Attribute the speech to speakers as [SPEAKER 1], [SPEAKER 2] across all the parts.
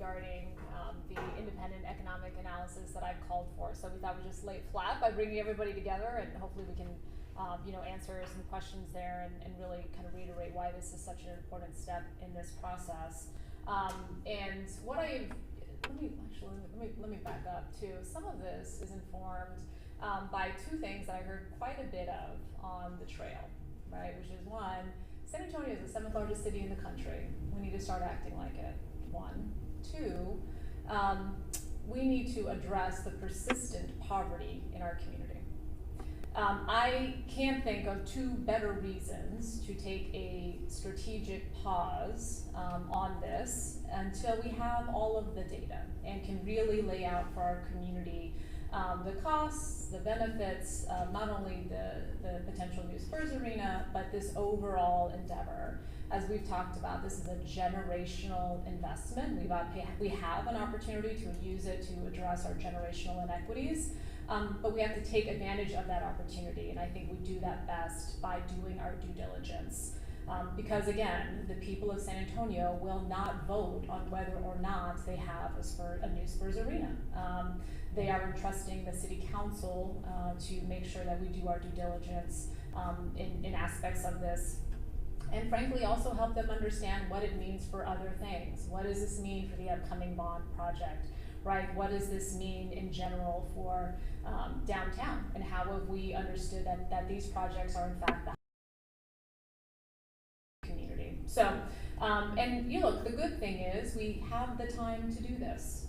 [SPEAKER 1] regarding the independent economic analysis that I've called for. So we thought we'd just lay it flat by bringing everybody together, and hopefully we can answer some questions there and really kind of reiterate why this is such an important step in this process. And what let me back up too. Some of this is informed by two things that I heard quite a bit of on the trail, right? Which is one, San Antonio is the 7th largest city in the country. We need to start acting like it. One. Two, we need to address the persistent poverty in our community. I can't think of two better reasons to take a strategic pause on this until we have all of the data and can really lay out for our community the costs, the benefits, not only the potential new Spurs arena, but this overall endeavor. As we've talked about, this is a generational investment. We have an opportunity to use it to address our generational inequities, but we have to take advantage of that opportunity, and I think we do that best by doing our due diligence. Because again, the people of San Antonio will not vote on whether or not they have a new Spurs arena. They are entrusting the city council to make sure that we do our due diligence in aspects of this. And frankly, also help them understand what it means for other things. What does this mean for the upcoming bond project, right? What does this mean in general for downtown? And how have we understood that these projects are in fact the community? So, and look, the good thing is we have the time to do this.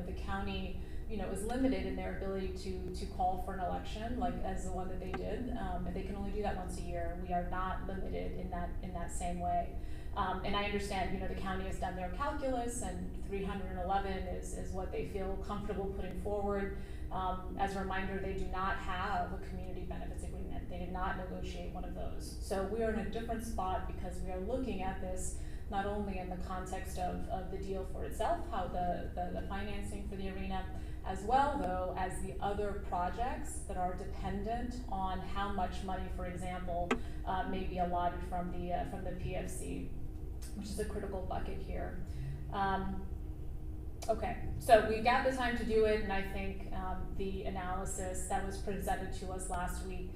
[SPEAKER 1] The county is limited in their ability to call for an election, like as the one that they did, and they can only do that once a year. We are not limited in that same way. And I understand, the county has done their calculus, and 311 is what they feel comfortable putting forward. As a reminder, they do not have a community benefits agreement. They did not negotiate one of those. So we are in a different spot because we are looking at this not only in the context of the deal for itself, how the financing for the arena, as well though as the other projects that are dependent on how much money, for example, may be allotted from the PFC, which is a critical bucket here. Okay, so we've got the time to do it, and I think the analysis that was presented to us last week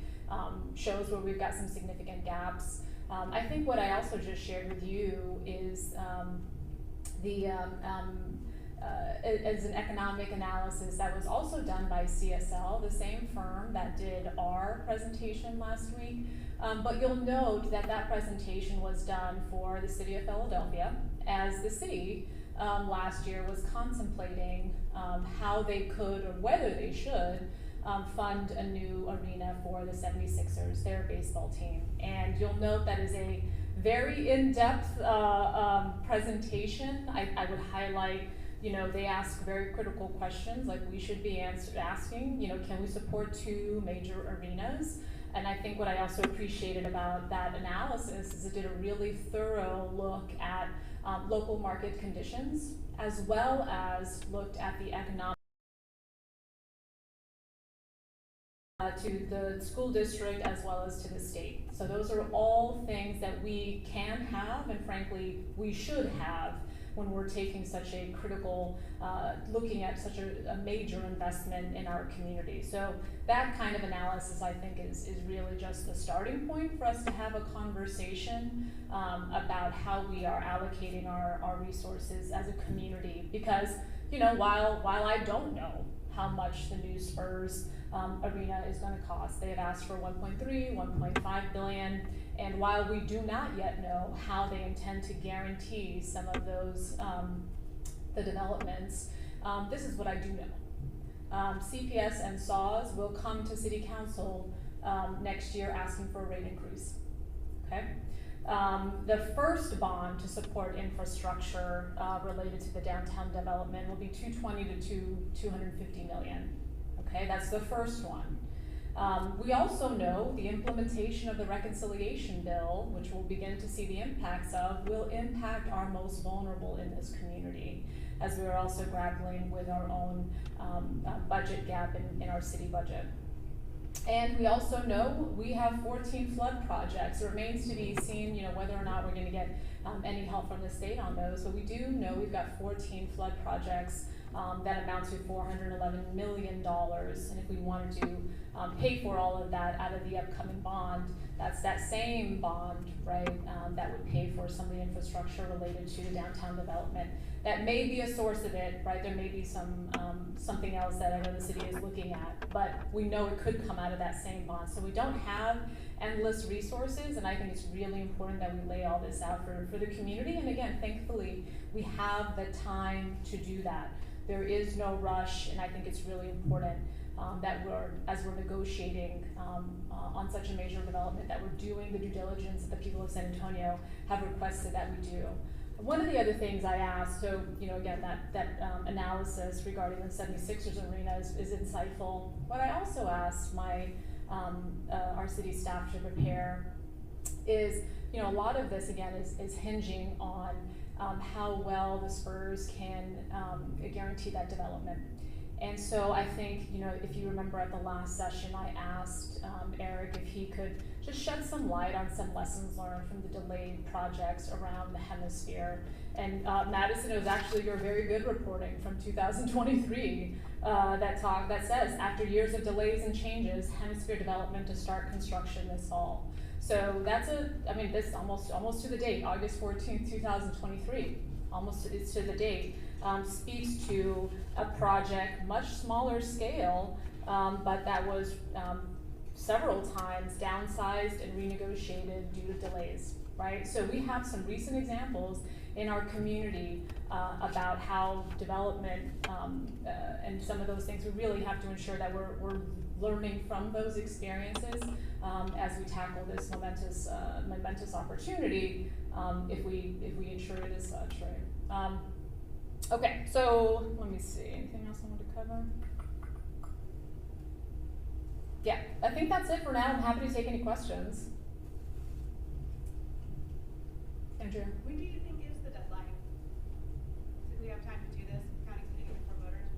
[SPEAKER 1] shows where we've got some significant gaps. I think what I also just shared with you is as an economic analysis that was also done by CSL, the same firm that did our presentation last week. But you'll note that presentation was done for the city of Philadelphia, as the city last year was contemplating how they could or whether they should fund a new arena for the 76ers, their baseball team. And you'll note that is a very in-depth presentation. I would highlight, they ask very critical questions like we should be asking, can we support two major arenas? And I think what I also appreciated about that analysis is it did a really thorough look at local market conditions, as well as looked at the economic to the school district as well as to the state. So those are all things that we can have, and frankly, we should have when we're taking such a critical, looking at such a major investment in our community. So that kind of analysis, I think, is really just the starting point for us to have a conversation about how we are allocating our resources as a community. Because, while I don't know how much the new Spurs arena is going to cost. They have asked for 1.3, 1.5 billion, and while we do not yet know how they intend to guarantee some of those the developments, this is what I do know. CPS and SAWS will come to City Council next year asking for a rate increase. Okay. The first bond to support infrastructure related to the downtown development will be 220 to 250 million. Okay, that's the first one. We also know the implementation of the reconciliation bill, which we'll begin to see the impacts of, will impact our most vulnerable in this community, as we are also grappling with our own budget gap in our city budget. And we also know we have 14 flood projects. It remains to be seen, whether or not we're going to get any help from the state on those. But we do know we've got 14 flood projects that amount to $411 million. And if we wanted to pay for all of that out of the upcoming bond, that's that same bond, right, that would pay for some of the infrastructure related to downtown development. That may be a source of it, right? There may be something else that I know the city is looking at, but we know it could come out of that same bond. So we don't have endless resources, and I think it's really important that we lay all this out for the community. And again, thankfully, we have the time to do that. There is no rush, and I think it's really important that as we're negotiating on such a major development, that we're doing the due diligence that the people of San Antonio have requested that we do. One of the other things I asked, so again, that analysis regarding the 76ers arena is insightful. What I also asked our city staff to prepare is, a lot of this again is hinging on how well the Spurs can guarantee that development. And so I think, if you remember at the last session, I asked Eric if he could just shed some light on some lessons learned from the delayed projects around the hemisphere. And Madison, it was actually your very good reporting from 2023 that says, after years of delays and changes, hemisphere development to start construction this fall. So that's this almost to the date, August 14th, 2023, it's to the date. Speaks to a project much smaller scale, but that was several times downsized and renegotiated due to delays, right? So we have some recent examples in our community about how development and some of those things, we really have to ensure that we're learning from those experiences as we tackle this momentous opportunity if we ensure it as such, right? Okay, so let me see, anything else I want to cover? Yeah, I think that's it for now. I'm happy to take any questions. Andrea?
[SPEAKER 2] When do you think is the deadline? Do we have time to do this? County sitting before voters?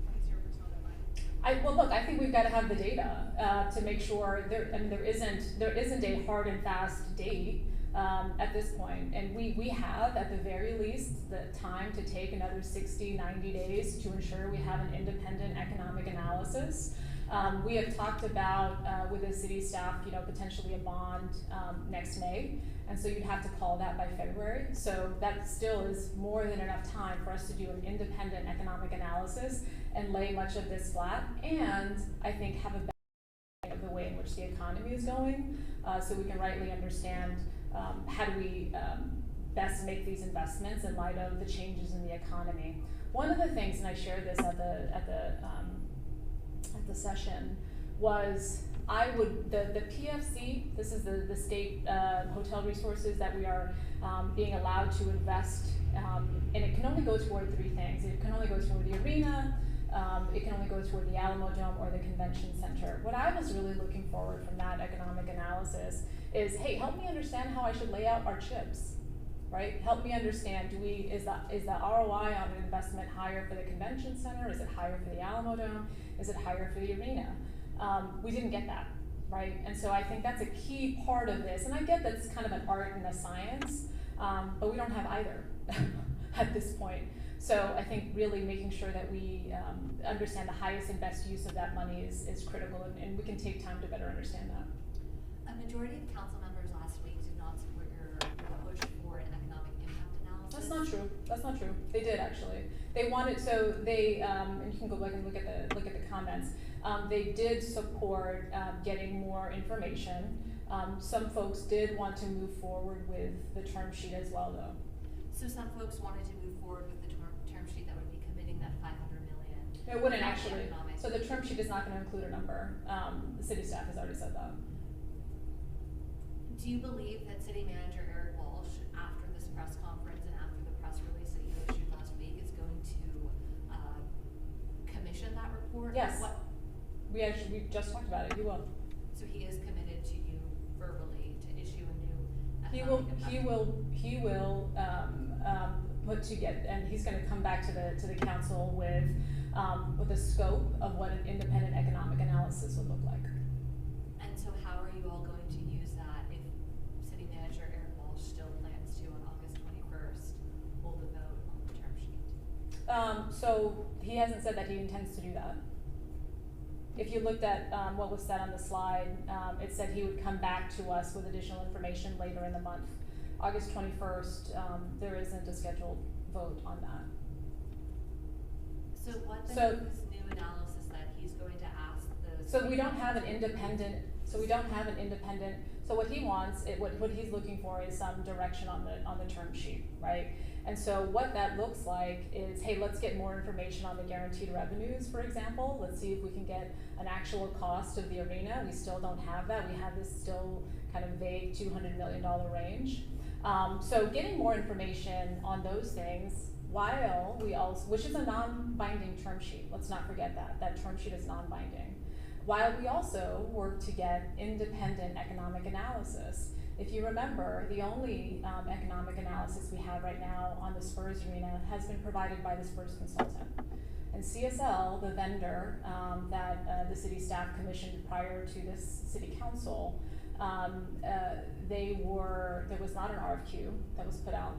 [SPEAKER 2] What is your personal deadline?
[SPEAKER 1] I think we've got to have the data to make sure there isn't a hard and fast date. At this point, and we have at the very least the time to take another 60, 90 days to ensure we have an independent economic analysis. We have talked about with the city staff, potentially a bond next May, and so you'd have to call that by February. So that still is more than enough time for us to do an independent economic analysis and lay much of this flat, and I think have a better of the way in which the economy is going, so we can rightly understand how do we best make these investments in light of the changes in the economy. One of the things, and I shared this at the session, was the PFC. This is the state hotel resources that we are being allowed to invest, and it can only go toward three things. It can only go toward the arena. It can only go toward the Alamo Dome or the convention center. What I was really looking forward from that economic analysis is, hey, help me understand how I should lay out our chips, right? Help me understand, is the ROI on an investment higher for the convention center? Is it higher for the Alamo Dome? Is it higher for the arena? We didn't get that, right? And so I think that's a key part of this. And I get that it's kind of an art and a science, but we don't have either at this point. So I think really making sure that we understand the highest and best use of that money is critical, and we can take time to better understand that.
[SPEAKER 3] A majority of council members last week did not support your push for an economic impact analysis.
[SPEAKER 1] That's not true. That's not true. They did actually. They wanted, so they and you can go back and look at the comments. They did support getting more information. Some folks did want to move forward with the term sheet as well, though.
[SPEAKER 3] So some folks wanted to move forward with the term sheet that would be committing that $500 million.
[SPEAKER 1] It wouldn't actually. So the term sheet is not going to include a number. The city staff has already said that.
[SPEAKER 3] Do you believe that City Manager Eric Walsh, after this press conference and after the press release that you issued last week, is going to commission that report?
[SPEAKER 1] Yes. We just talked about it. He will.
[SPEAKER 3] So he is committed to you verbally to issue a new.
[SPEAKER 1] He will put together, and he's going to come back to the council with a scope of what an independent economic analysis would look like.
[SPEAKER 3] you all going to use that if City Manager Eric Walsh still plans to, on August 21st, hold a vote on the term sheet?
[SPEAKER 1] So he hasn't said that he intends to do that. If you looked at what was said on the slide, it said he would come back to us with additional information later in the month. August 21st, there isn't a scheduled vote on that.
[SPEAKER 3] So what then
[SPEAKER 1] So-
[SPEAKER 3] is this new analysis that he's going to ask the?
[SPEAKER 1] So we don't have an independent, so what he wants, what he's looking for is some direction on the term sheet, right? And so what that looks like is, hey, let's get more information on the guaranteed revenues, for example. Let's see if we can get an actual cost of the arena. We still don't have that. We have this still kind of vague $200 million range. So getting more information on those things, while we also, which is a non-binding term sheet, let's not forget that. That term sheet is non-binding. While we also work to get independent economic analysis. If you remember, the only economic analysis we have right now on the Spurs arena has been provided by the Spurs consultant. And CSL, the vendor that the city staff commissioned prior to this city council, there was not an RFQ that was put out.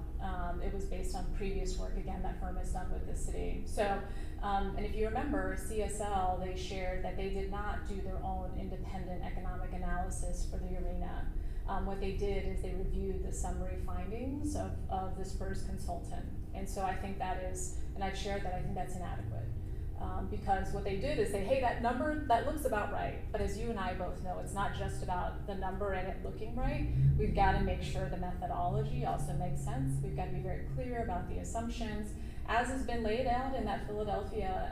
[SPEAKER 1] It was based on previous work, again, that firm has done with the city. So, and if you remember, CSL, they shared that they did not do their own independent economic analysis for the arena. What they did is they reviewed the summary findings of the Spurs consultant. And so I think that is, and I've shared that, I think that's inadequate. Because what they did is say, hey, that number, that looks about right. But as you and I both know, it's not just about the number and it looking right. We've got to make sure the methodology also makes sense. We've got to be very clear about the assumptions. As has been laid out in that Philadelphia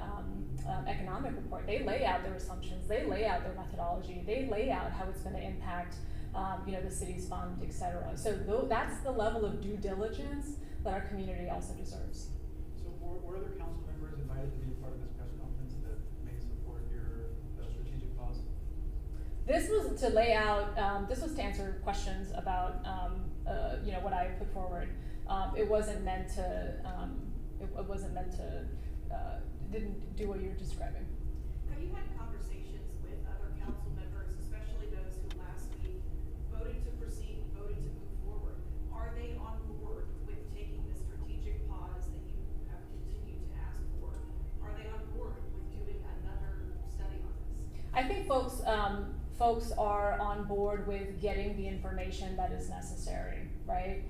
[SPEAKER 1] economic report, they lay out their assumptions, they lay out their methodology, they lay out how it's going to impact the city's fund, et cetera. So that's the level of due diligence that our community also deserves.
[SPEAKER 4] So were other council members invited to be a part of this press conference that may support your strategic pause?
[SPEAKER 1] This was to lay out, this was to answer questions about, what I put forward. It wasn't meant to, didn't do what you're describing.
[SPEAKER 5] Have you had conversations with other council members, especially those who last week voted to proceed, voted to move forward? Are they on board with taking the strategic pause that you have continued to ask for? Are they on board with doing another study on this?
[SPEAKER 1] I think folks are on board with getting the information that is necessary, right?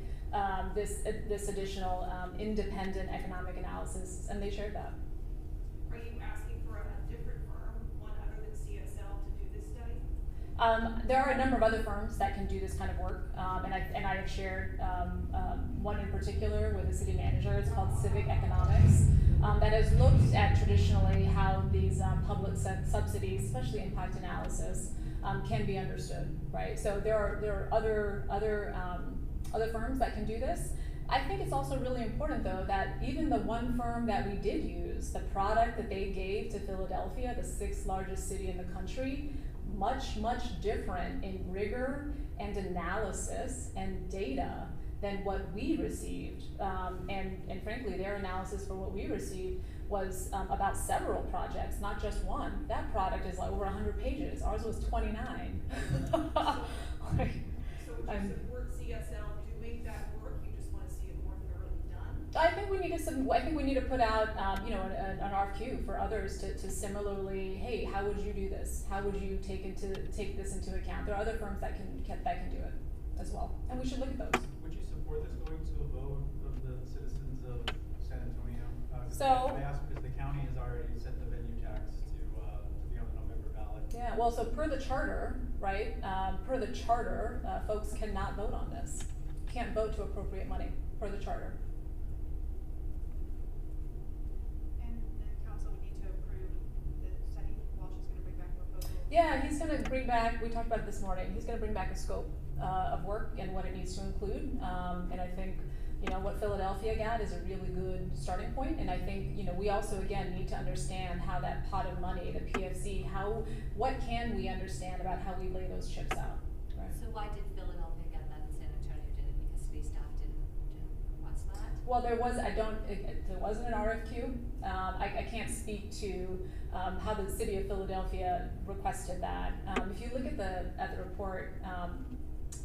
[SPEAKER 1] This additional independent economic analysis, and they shared that.
[SPEAKER 5] Are you asking for a different firm, one other than CSL, to do this study?
[SPEAKER 1] There are a number of other firms that can do this kind of work, and I have shared one in particular with the city manager. It's called Civic Economics, that has looked at traditionally how these public subsidies, especially impact analysis, can be understood, right? So there are other firms that can do this. I think it's also really important, though, that even the one firm that we did use, the product that they gave to Philadelphia, the 6th largest city in the country, much, much different in rigor and analysis and data than what we received. And frankly, their analysis for what we received was about several projects, not just one. That product is like over 100 pages. Ours was 29.
[SPEAKER 5] So would you support CSL doing that work? You just want to see it more thoroughly done?
[SPEAKER 1] I think we need to put out, an RFQ for others to similarly, hey, how would you do this? How would you take this into account? There are other firms that can do it as well, and we should look at those.
[SPEAKER 4] Would you support this going to a vote of the citizens of San Antonio?
[SPEAKER 1] So-
[SPEAKER 4] I ask because the county has already set the venue tax to be on the November ballot.
[SPEAKER 1] Yeah, well, so per the charter, right, folks cannot vote on this. Can't vote to appropriate money, per the charter.
[SPEAKER 2] And the council would need to approve the study. Walsh is gonna bring back a proposal.
[SPEAKER 1] Yeah, he's gonna bring back, we talked about it this morning, he's gonna bring back a scope of work and what it needs to include. And I think, what Philadelphia got is a really good starting point. And I think, we also, again, need to understand how that pot of money, the PFC, what can we understand about how we lay those chips out, right?
[SPEAKER 3] So why did Philadelphia get that and San Antonio didn't? Because city staff didn't request that?
[SPEAKER 1] Well, there wasn't an RFQ. I can't speak to how the city of Philadelphia requested that. If you look at the report,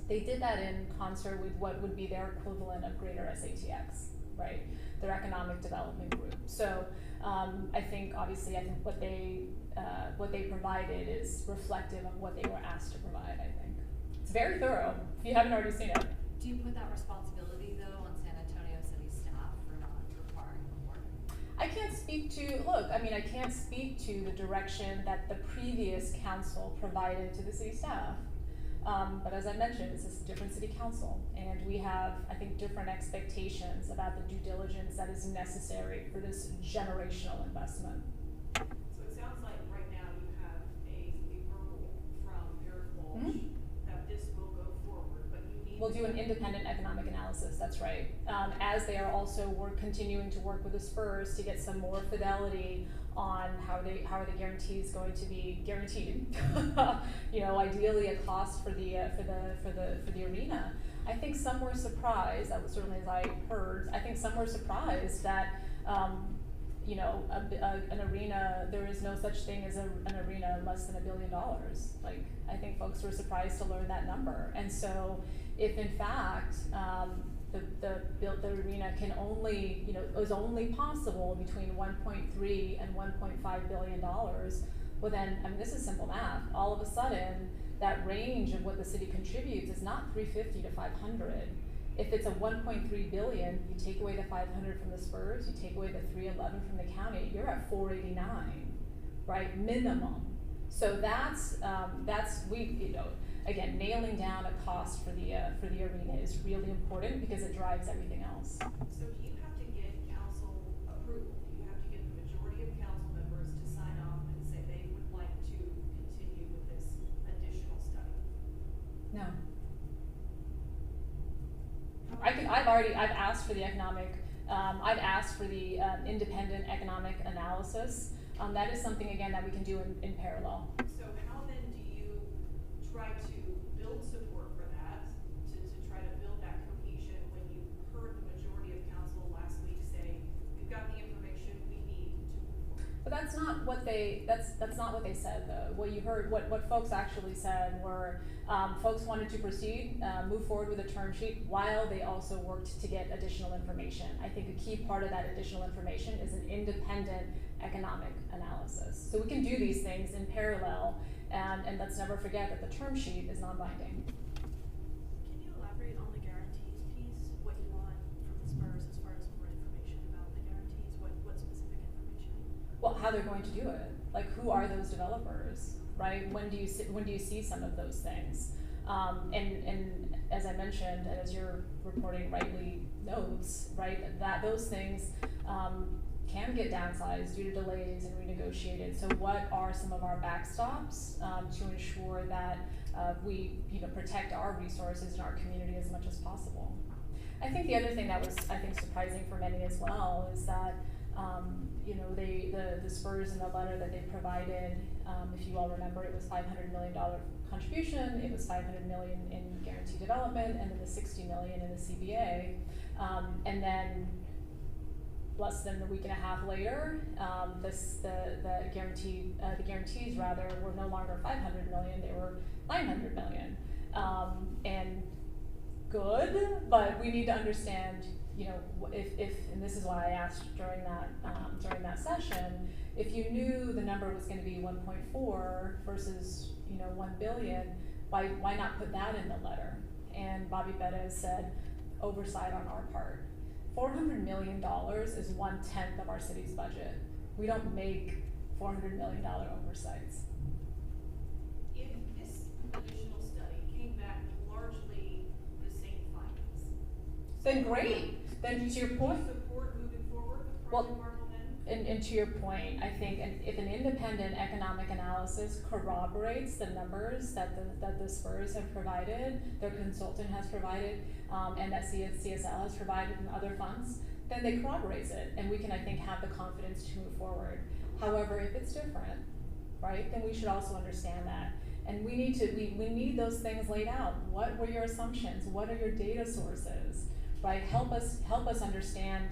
[SPEAKER 1] they did that in concert with what would be their equivalent of Greater SATX, right? Their economic development group. So I think what they provided is reflective of what they were asked to provide. I think it's very thorough. If you haven't already seen it.
[SPEAKER 3] Do you put that responsibility though on San Antonio city staff for not requiring more?
[SPEAKER 1] I can't speak to the direction that the previous council provided to the city staff. But as I mentioned, this is a different city council, and we have, I think, different expectations about the due diligence that is necessary for this generational investment.
[SPEAKER 5] So it sounds like right now you have a verbal from Eric Walsh that this will go forward, but you need.
[SPEAKER 1] We'll do an independent economic analysis, that's right. As they are also continuing to work with the Spurs to get some more fidelity on how are the guarantees going to be guaranteed. You know, ideally a cost for the arena. I think some were surprised, that was certainly as I heard, I think some were surprised that you know, an arena, there is no such thing as an arena less than $1 billion. Like, I think folks were surprised to learn that number. And so if in fact the arena can only, you know, is only possible between 1.3 and 1.5 billion dollars, well then, I mean, this is simple math. All of a sudden, that range of what the city contributes is not 350 to 500. If it's a 1.3 billion, you take away the 500 from the Spurs, you take away the 311 from the county, you're at 489, right? Minimum. So that's you know, again, nailing down a cost for the arena is really important because it drives everything else.
[SPEAKER 5] So do you have to get council approval? Do you have to get the majority of council members to sign off and say they would like to continue with this additional study?
[SPEAKER 1] No. I've asked for the independent economic analysis. That is something, again, that we can do in parallel.
[SPEAKER 5] So how then do you try to build support for that, to try to build that cohesion when you heard the majority of council last week say, we've got the information we need to move forward?
[SPEAKER 1] But that's not what they said though. What you heard, what folks actually said were, folks wanted to proceed, move forward with a term sheet while they also worked to get additional information. I think a key part of that additional information is an independent economic analysis. So we can do these things in parallel, and let's never forget that the term sheet is non-binding.
[SPEAKER 6] Can you elaborate on the guarantees piece? What you want from the Spurs as far as more information about the guarantees? What specific information?
[SPEAKER 1] Well, how they're going to do it. Like, who are those developers, right? When do you see some of those things? And as I mentioned, and as your reporting rightly notes, right, that those things can get downsized due to delays and renegotiated. So what are some of our backstops to ensure that we, you know, protect our resources in our community as much as possible? I think the other thing that was, I think, surprising for many as well is that you know, the Spurs in the letter that they provided, if you all remember, it was $500 million contribution, it was $500 million in guaranteed development, and then the $60 million in the CBA, and then less than a week and a half later, the guarantees rather were no longer $500 million, they were $900 million, and good, but we need to understand, you know, if and this is why I asked during that session, if you knew the number was going to be 1.4 versus, you know, 1 billion, why not put that in the letter? And Bobby Bettis said, oversight on our part. $400 million is 1/10 of our city's budget. We don't make $400 million oversights.
[SPEAKER 5] If this additional study came back with largely the same findings,
[SPEAKER 1] Then great. Then to your point.
[SPEAKER 5] support moving forward with
[SPEAKER 1] Well,
[SPEAKER 5] Project Marvel then?
[SPEAKER 1] And to your point, I think if an independent economic analysis corroborates the numbers that the Spurs have provided, their consultant has provided, and that CSL has provided from other funds, then they corroborates it, and we can, I think, have the confidence to move forward. However, if it's different, right, then we should also understand that. And we need those things laid out. What were your assumptions? What are your data sources? right? Help us understand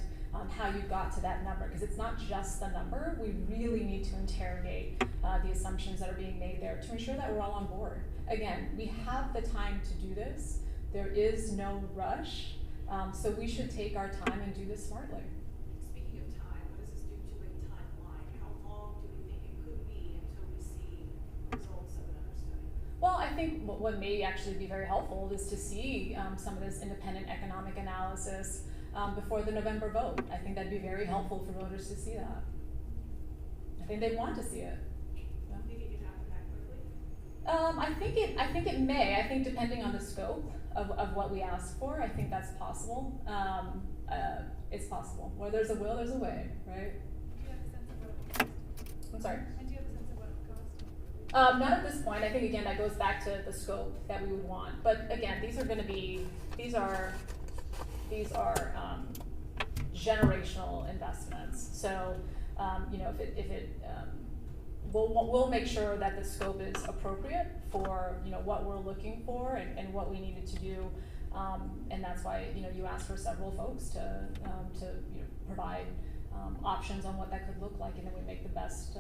[SPEAKER 1] how you got to that number, because it's not just the number. We really need to interrogate the assumptions that are being made there to ensure that we're all on board. Again, we have the time to do this. There is no rush, so we should take our time and do this smartly.
[SPEAKER 5] Speaking of time, what does this do to a timeline? How long do we think it could be until we see results of another study?
[SPEAKER 1] Well, I think what may actually be very helpful is to see some of this independent economic analysis before the November vote. I think that'd be very helpful for voters to see that. I think they'd want to see it. Yeah.
[SPEAKER 5] Think it could happen that quickly?
[SPEAKER 1] I think it may. I think depending on the scope of what we ask for, I think that's possible. It's possible. Where there's a will, there's a way, right?
[SPEAKER 2] Do you have a sense of what it would cost?
[SPEAKER 1] I'm sorry?
[SPEAKER 2] And do you have a sense of what it would cost?
[SPEAKER 1] Not at this point. I think again that goes back to the scope that we would want. But again, these are generational investments. So we'll make sure that the scope is appropriate for what we're looking for and what we needed to do. And that's why you asked for several folks to provide options on what that could look like, and then we make the best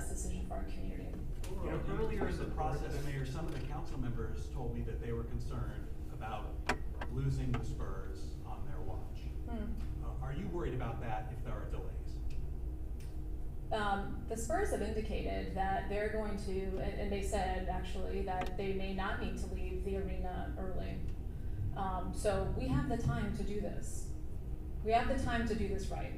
[SPEAKER 1] decision for our community.
[SPEAKER 7] Earlier in the process, Mayor, some of the council members told me that they were concerned about losing the Spurs on their watch. Are you worried about that if there are delays?
[SPEAKER 1] The Spurs have indicated that they're going to, and they said actually that they may not need to leave the arena early. So we have the time to do this. We have the time to do this right.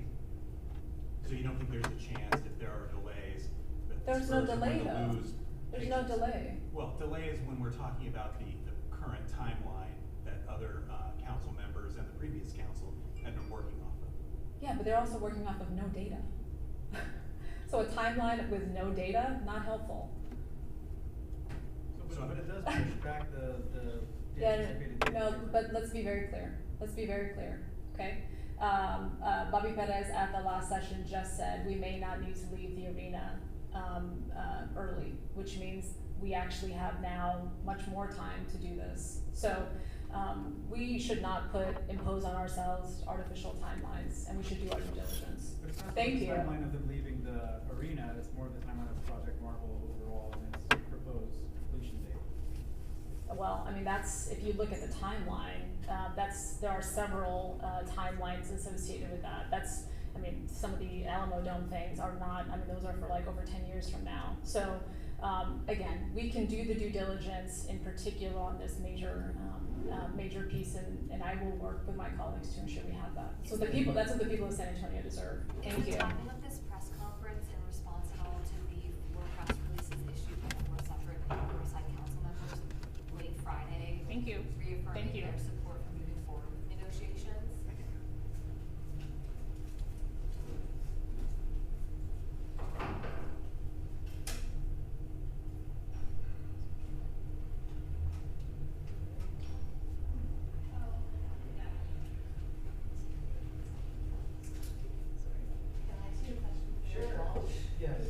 [SPEAKER 7] So you don't think there's a chance if there are delays that the
[SPEAKER 1] There's no
[SPEAKER 7] Spurs are
[SPEAKER 1] delay
[SPEAKER 7] going to
[SPEAKER 1] though.
[SPEAKER 7] lose?
[SPEAKER 1] There's no delay.
[SPEAKER 7] Well, delays when we're talking about the current timeline that other council members and the previous council had been working off of.
[SPEAKER 1] Yeah, but they're also working off of no data. So a timeline with no data, not helpful.
[SPEAKER 4] But it does push back the
[SPEAKER 1] Yeah,
[SPEAKER 4] anticipated date.
[SPEAKER 1] no, but let's be very clear. Let's be very clear, okay? Bobby Perez at the last session just said we may not need to leave the arena early, which means we actually have now much more time to do this. So we should not impose on ourselves artificial timelines, and we should do our due diligence.
[SPEAKER 4] But it's not
[SPEAKER 1] Thank
[SPEAKER 4] the
[SPEAKER 1] you.
[SPEAKER 4] timeline of them leaving the arena, it's more the timeline of Project Marvel overall and its proposed completion date.
[SPEAKER 1] Well, I mean, if you look at the timeline, there are several timelines associated with that. Some of the Alamo Dome things are not, those are for like over 10 years from now. So, again, we can do the due diligence in particular on this major piece, and I will work with my colleagues to ensure we have that. So that's what the people of San Antonio deserve.
[SPEAKER 3] Is
[SPEAKER 1] Thank
[SPEAKER 3] the
[SPEAKER 1] you.
[SPEAKER 3] timing of this press conference in response at all to the 4 press releases issued by 4 separate Riverside council members late Friday?
[SPEAKER 1] Thank you.
[SPEAKER 3] Reaffirming
[SPEAKER 1] Thank you.
[SPEAKER 3] their support for moving forward with negotiations?
[SPEAKER 4] Sure. Yes.